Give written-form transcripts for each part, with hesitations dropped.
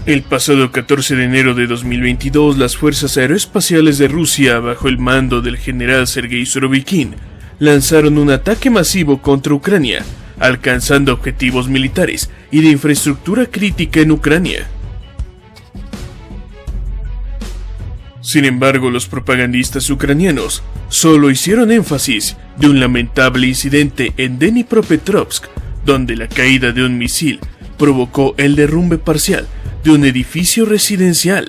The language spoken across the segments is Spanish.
El pasado 14 de enero de 2022, las fuerzas aeroespaciales de Rusia, bajo el mando del general Sergei Surovikin, lanzaron un ataque masivo contra Ucrania, alcanzando objetivos militares y de infraestructura crítica en Ucrania. Sin embargo, los propagandistas ucranianos solo hicieron énfasis de un lamentable incidente en Dnipropetrovsk, donde la caída de un misil provocó el derrumbe parcial de un edificio residencial.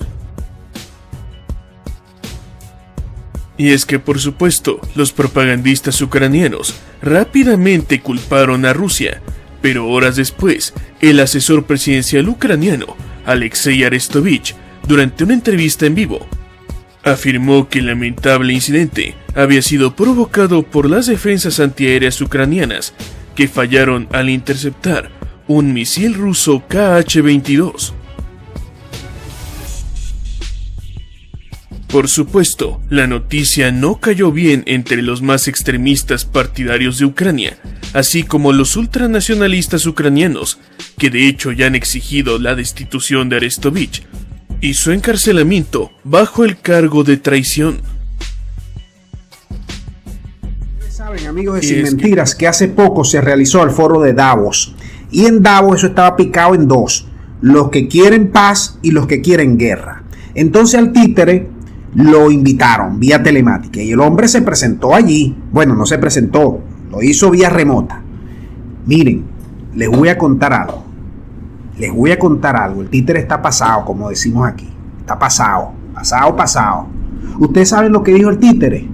Y es que, por supuesto, los propagandistas ucranianos rápidamente culparon a Rusia, pero horas después, el asesor presidencial ucraniano, Alexei Arestovich, durante una entrevista en vivo, afirmó que el lamentable incidente había sido provocado por las defensas antiaéreas ucranianas, que fallaron al interceptar un misil ruso Kh-22. Por supuesto, la noticia no cayó bien entre los más extremistas partidarios de Ucrania, así como los ultranacionalistas ucranianos, que de hecho ya han exigido la destitución de Arestovich y su encarcelamiento bajo el cargo de traición. Ustedes saben, amigos de Sin Mentiras, que hace poco se realizó el foro de Davos, y en Davos eso estaba picado en dos: los que quieren paz y los que quieren guerra. Entonces al títere lo invitaron vía telemática y el hombre se presentó allí. Bueno, no se presentó, lo hizo vía remota. Miren, les voy a contar algo. El títere está pasado, como decimos aquí. Está pasado. ¿Ustedes saben lo que dijo el títere?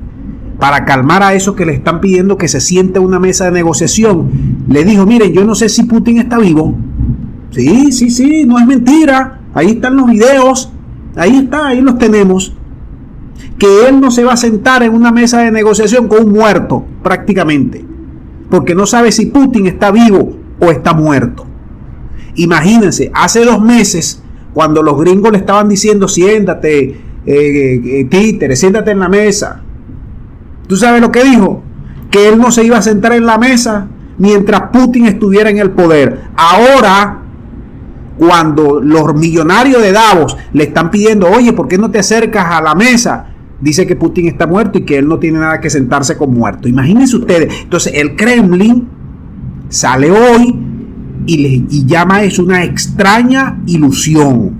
Para calmar a esos que le están pidiendo que se siente a una mesa de negociación, le dijo: miren, yo no sé si Putin está vivo. Sí, no es mentira. Ahí están los videos. Ahí los tenemos. Que él no se va a sentar en una mesa de negociación con un muerto, prácticamente, porque no sabe si Putin está vivo o está muerto. Imagínense, hace 2 meses, cuando los gringos le estaban diciendo: siéntate, títere, siéntate en la mesa. ¿Tú sabes lo que dijo? Que él no se iba a sentar en la mesa mientras Putin estuviera en el poder. Ahora, cuando los millonarios de Davos le están pidiendo: oye, ¿por qué no te acercas a la mesa?, dice que Putin está muerto y que él no tiene nada que sentarse con muerto. Imagínense ustedes. Entonces el Kremlin sale hoy y llama a eso una extraña ilusión.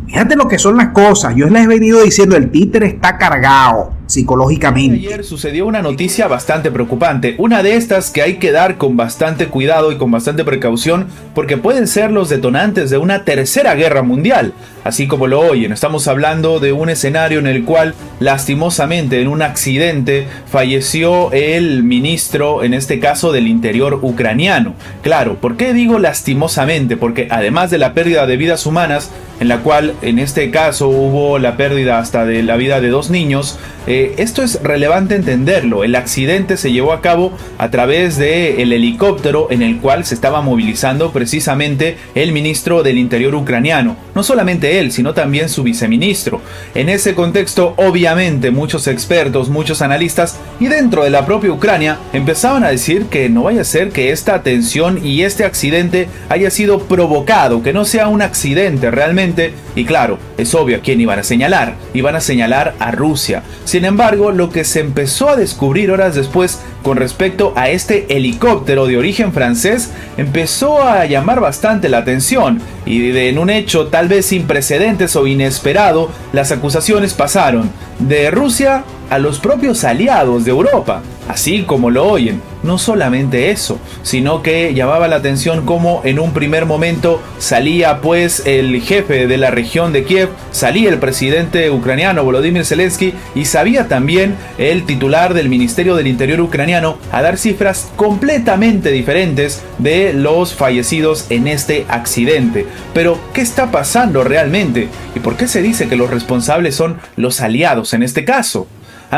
Fíjate lo que son las cosas. Yo les he venido diciendo, el títere está cargado psicológicamente. Ayer sucedió una noticia bastante preocupante, una de estas que hay que dar con bastante cuidado y con bastante precaución, porque pueden ser los detonantes de una tercera guerra mundial, así como lo oyen. Estamos hablando de un escenario en el cual, lastimosamente, en un accidente, falleció el ministro, en este caso del Interior ucraniano. Claro, ¿por qué digo lastimosamente? Porque además de la pérdida de vidas humanas, en la cual en este caso hubo la pérdida hasta de la vida de 2 niños, esto es relevante entenderlo. El accidente se llevó a cabo a través del helicóptero en el cual se estaba movilizando precisamente el ministro del Interior ucraniano. No solamente él, sino también su viceministro. En ese contexto, obviamente, muchos expertos, muchos analistas y dentro de la propia Ucrania empezaban a decir que no vaya a ser que esta tensión y este accidente haya sido provocado, que no sea un accidente realmente. Y claro, es obvio a quién iban a señalar. Iban a señalar a Rusia. Sin embargo, lo que se empezó a descubrir horas después con respecto a este helicóptero de origen francés empezó a llamar bastante la atención, y en un hecho tal vez sin precedentes o inesperado, las acusaciones pasaron de Rusia a los propios aliados de Europa, así como lo oyen. No solamente eso, sino que llamaba la atención como en un primer momento salía pues el jefe de la región de Kiev, salía el presidente ucraniano Volodymyr Zelensky, y sabía también el titular del Ministerio del Interior ucraniano a dar cifras completamente diferentes de los fallecidos en este accidente. Pero, ¿qué está pasando realmente? ¿Y por qué se dice que los responsables son los aliados en este caso?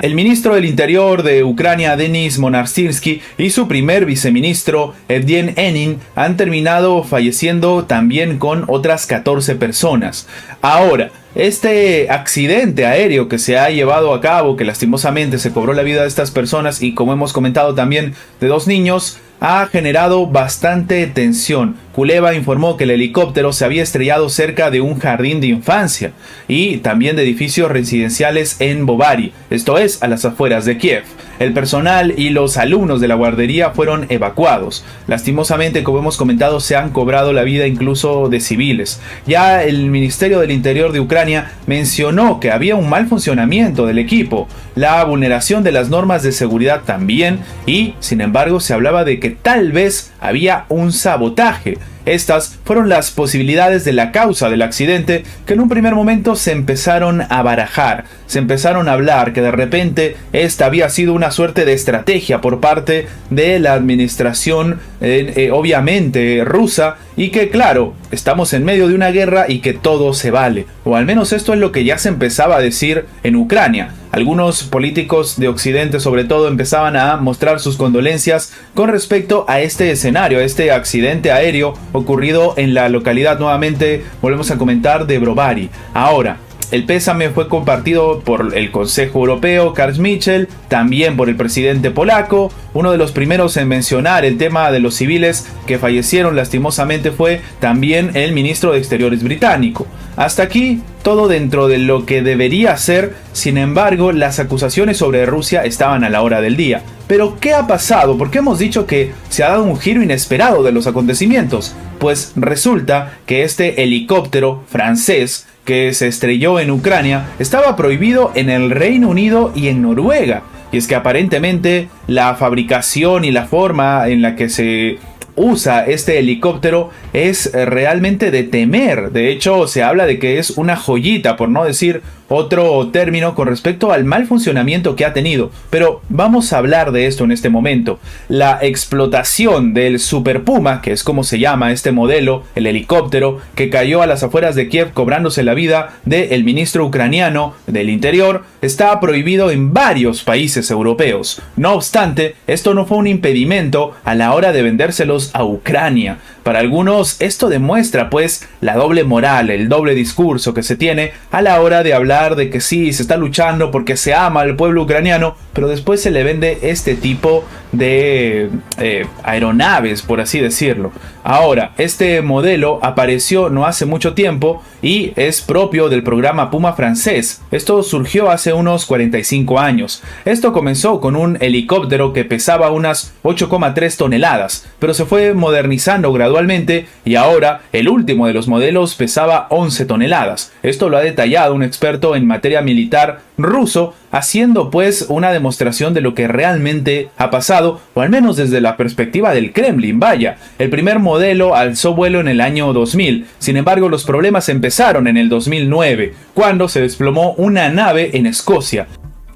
El ministro del Interior de Ucrania, Denis Monastyrsky, y su primer viceministro, Evgen Enin, han terminado falleciendo también con otras 14 personas. Ahora, este accidente aéreo que se ha llevado a cabo, que lastimosamente se cobró la vida de estas personas y, como hemos comentado también, de 2 niños, ha generado bastante tensión. Kuleba informó que el helicóptero se había estrellado cerca de un jardín de infancia y también de edificios residenciales en Bovari, esto es, a las afueras de Kiev. El personal y los alumnos de la guardería fueron evacuados. Lastimosamente, como hemos comentado, se han cobrado la vida incluso de civiles. Ya el Ministerio del Interior de Ucrania mencionó que había un mal funcionamiento del equipo, la vulneración de las normas de seguridad también, y sin embargo se hablaba de que tal vez había un sabotaje. Estas fueron las posibilidades de la causa del accidente que en un primer momento se empezaron a barajar, se empezaron a hablar que de repente esta había sido una suerte de estrategia por parte de la administración obviamente rusa, y que claro, estamos en medio de una guerra y que todo se vale, o al menos esto es lo que ya se empezaba a decir en Ucrania. Algunos políticos de Occidente sobre todo empezaban a mostrar sus condolencias con respecto a este escenario, a este accidente aéreo ocurrido en la localidad, nuevamente volvemos a comentar, de Brovary. Ahora, el pésame fue compartido por el Consejo Europeo, Carl Michel, también por el presidente polaco. Uno de los primeros en mencionar el tema de los civiles que fallecieron lastimosamente fue también el ministro de Exteriores británico. Hasta aquí todo dentro de lo que debería ser. Sin embargo, las acusaciones sobre Rusia estaban a la hora del día. Pero ¿qué ha pasado? ¿Por qué hemos dicho que se ha dado un giro inesperado de los acontecimientos? Pues resulta que este helicóptero francés que se estrelló en Ucrania estaba prohibido en el Reino Unido y en Noruega. Y es que aparentemente la fabricación y la forma en la que se usa este helicóptero es realmente de temer. De hecho, se habla de que es una joyita, por no decir otro término, con respecto al mal funcionamiento que ha tenido. Pero vamos a hablar de esto en este momento. La explotación del Super Puma, que es como se llama este modelo, el helicóptero, que cayó a las afueras de Kiev cobrándose la vida del ministro ucraniano del Interior, está prohibido en varios países europeos. No obstante, esto no fue un impedimento a la hora de vendérselos a Ucrania. Para algunos esto demuestra pues la doble moral, el doble discurso que se tiene a la hora de hablar de que sí, se está luchando porque se ama al pueblo ucraniano, pero después se le vende este tipo de aeronaves, por así decirlo. Ahora, este modelo apareció no hace mucho tiempo y es propio del programa Puma francés. Esto surgió hace unos 45 años. Esto comenzó con un helicóptero que pesaba unas 8,3 toneladas, pero se fue modernizando gradualmente y ahora el último de los modelos pesaba 11 toneladas. Esto lo ha detallado un experto en materia militar ruso, haciendo pues una demostración de lo que realmente ha pasado, o al menos desde la perspectiva del Kremlin. Vaya, el primer modelo alzó vuelo en el año 2000, sin embargo los problemas empezaron en el 2009, cuando se desplomó una nave en Escocia.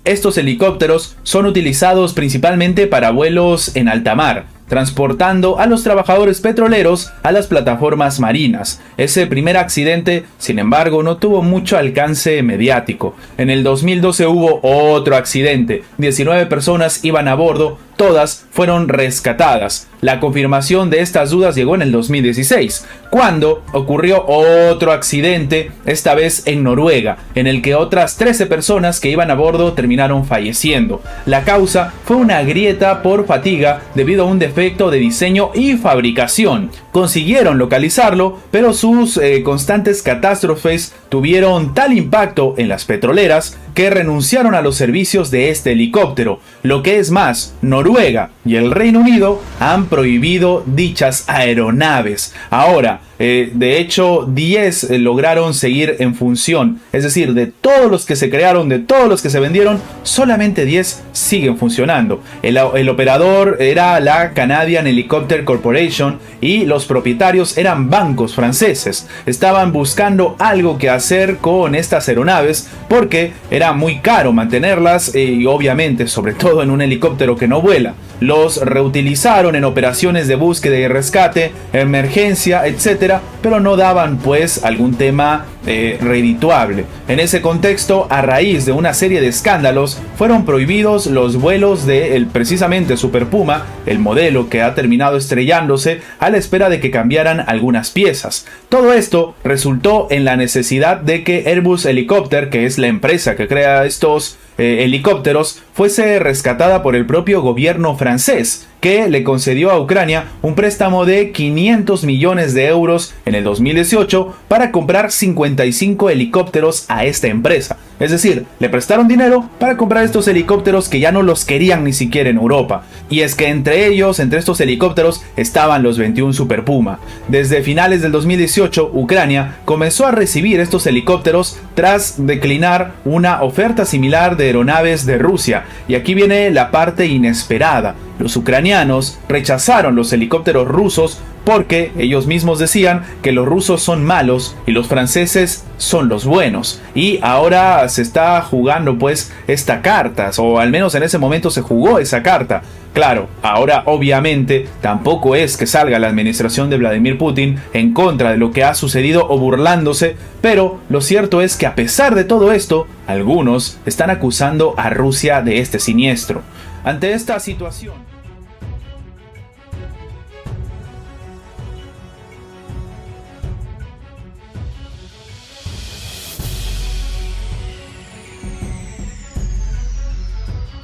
Estos helicópteros son utilizados principalmente para vuelos en alta mar, transportando a los trabajadores petroleros a las plataformas marinas. Ese primer accidente, sin embargo, no tuvo mucho alcance mediático. En el 2012 hubo otro accidente. 19 personas iban a bordo, todas fueron rescatadas. La confirmación de estas dudas llegó en el 2016, cuando ocurrió otro accidente, esta vez en Noruega, en el que otras 13 personas que iban a bordo terminaron falleciendo. La causa fue una grieta por fatiga debido a un defecto de diseño y fabricación. Consiguieron localizarlo, pero sus constantes catástrofes tuvieron tal impacto en las petroleras que renunciaron a los servicios de este helicóptero. Lo que es más, Noruega y el Reino Unido han prohibido dichas aeronaves. Ahora, de hecho, 10 lograron seguir en función. Es decir, de todos los que se crearon, de todos los que se vendieron, solamente 10 siguen funcionando. El operador era la Canadian Helicopter Corporation y los propietarios eran bancos franceses. Estaban buscando algo que hacer con estas aeronaves porque era muy caro mantenerlas y obviamente, sobre todo en un helicóptero que no vuela. Los reutilizaron en operaciones de búsqueda y rescate, emergencia, etc., pero no daban pues algún tema redituable. En ese contexto, a raíz de una serie de escándalos, fueron prohibidos los vuelos de precisamente Super Puma, el modelo que ha terminado estrellándose a la espera de que cambiaran algunas piezas. Todo esto resultó en la necesidad de que Airbus Helicopter, que es la empresa que crea estos helicópteros, fuese rescatada por el propio gobierno francés, que le concedió a Ucrania un préstamo de 500 millones de euros en el 2018 para comprar 55 helicópteros a esta empresa. Es decir, le prestaron dinero para comprar estos helicópteros que ya no los querían ni siquiera en Europa. Y es que entre estos helicópteros, estaban los 21 Super Puma. Desde finales del 2018, Ucrania comenzó a recibir estos helicópteros tras declinar una oferta similar de aeronaves de Rusia. Y aquí viene la parte inesperada. Los ucranianos rechazaron los helicópteros rusos porque ellos mismos decían que los rusos son malos y los franceses son los buenos. Y ahora se está jugando pues esta carta, o al menos en ese momento se jugó esa carta. Claro, ahora obviamente tampoco es que salga la administración de Vladimir Putin en contra de lo que ha sucedido o burlándose, pero lo cierto es que a pesar de todo esto, algunos están acusando a Rusia de este siniestro. Ante esta situación,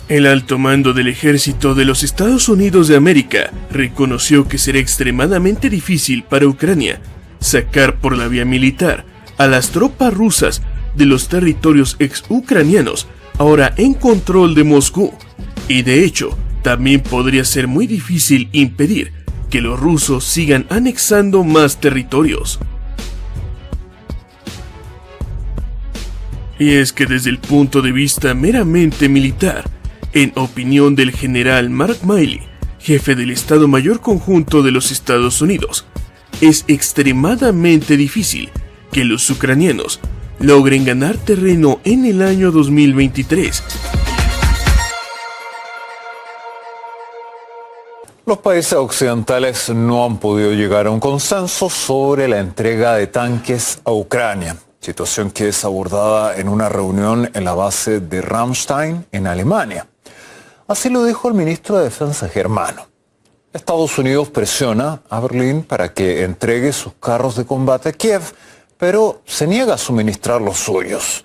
el alto mando del ejército de los Estados Unidos de América reconoció que será extremadamente difícil para Ucrania sacar por la vía militar a las tropas rusas de los territorios ex-ucranianos ahora en control de Moscú. Y de hecho, también podría ser muy difícil impedir que los rusos sigan anexando más territorios. Y es que desde el punto de vista meramente militar, en opinión del general Mark Milley, jefe del Estado Mayor Conjunto de los Estados Unidos, es extremadamente difícil que los ucranianos logren ganar terreno en el año 2023. Los países occidentales no han podido llegar a un consenso sobre la entrega de tanques a Ucrania, situación que es abordada en una reunión en la base de Ramstein, en Alemania. Así lo dijo el ministro de Defensa germano. Estados Unidos presiona a Berlín para que entregue sus carros de combate a Kiev, pero se niega a suministrar los suyos.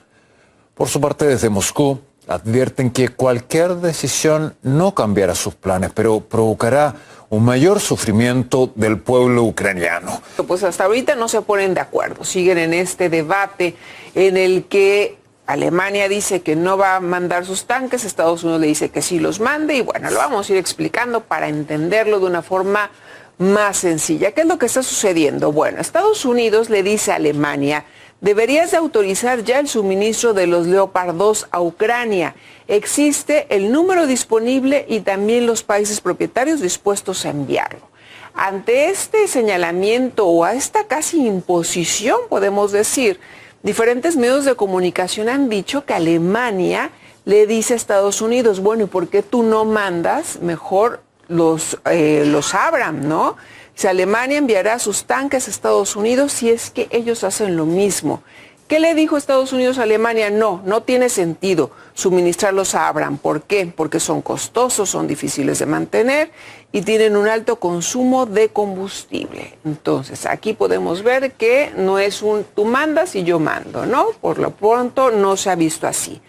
Por su parte, desde Moscú, advierten que cualquier decisión no cambiará sus planes, pero provocará un mayor sufrimiento del pueblo ucraniano. Pues hasta ahorita no se ponen de acuerdo, siguen en este debate en el que Alemania dice que no va a mandar sus tanques, Estados Unidos le dice que sí los mande, y bueno, lo vamos a ir explicando para entenderlo de una forma más sencilla. ¿Qué es lo que está sucediendo? Bueno, Estados Unidos le dice a Alemania: deberías de autorizar ya el suministro de los Leopard 2 a Ucrania. Existe el número disponible y también los países propietarios dispuestos a enviarlo. Ante este señalamiento o a esta casi imposición, podemos decir, diferentes medios de comunicación han dicho que Alemania le dice a Estados Unidos: bueno, ¿y por qué tú no mandas mejor los Abrams, ¿no? Si Alemania enviará sus tanques a Estados Unidos si es que ellos hacen lo mismo. ¿Qué le dijo Estados Unidos a Alemania? No tiene sentido suministrar los Abrams. ¿Por qué? Porque son costosos, son difíciles de mantener y tienen un alto consumo de combustible. Entonces, aquí podemos ver que no es tú mandas y yo mando, ¿no? Por lo pronto no se ha visto así.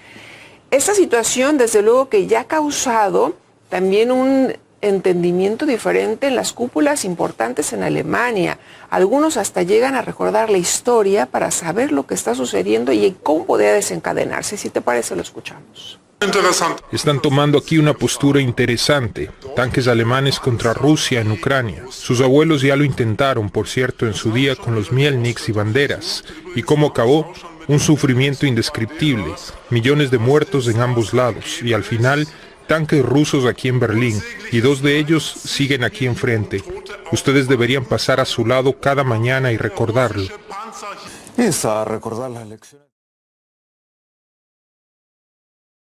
Esta situación, desde luego, que ya ha causado también un entendimiento diferente en las cúpulas importantes en Alemania. Algunos hasta llegan a recordar la historia para saber lo que está sucediendo y cómo podría desencadenarse. Si te parece, lo escuchamos. Están tomando aquí una postura interesante. Tanques alemanes contra Rusia en Ucrania. Sus abuelos ya lo intentaron, por cierto, en su día con los Mielniks y banderas. ¿Y cómo acabó? Un sufrimiento indescriptible. Millones de muertos en ambos lados. Y al final, tanques rusos aquí en Berlín, y 2 de ellos siguen aquí enfrente. Ustedes deberían pasar a su lado cada mañana y recordarlo. Es a recordar las lecciones.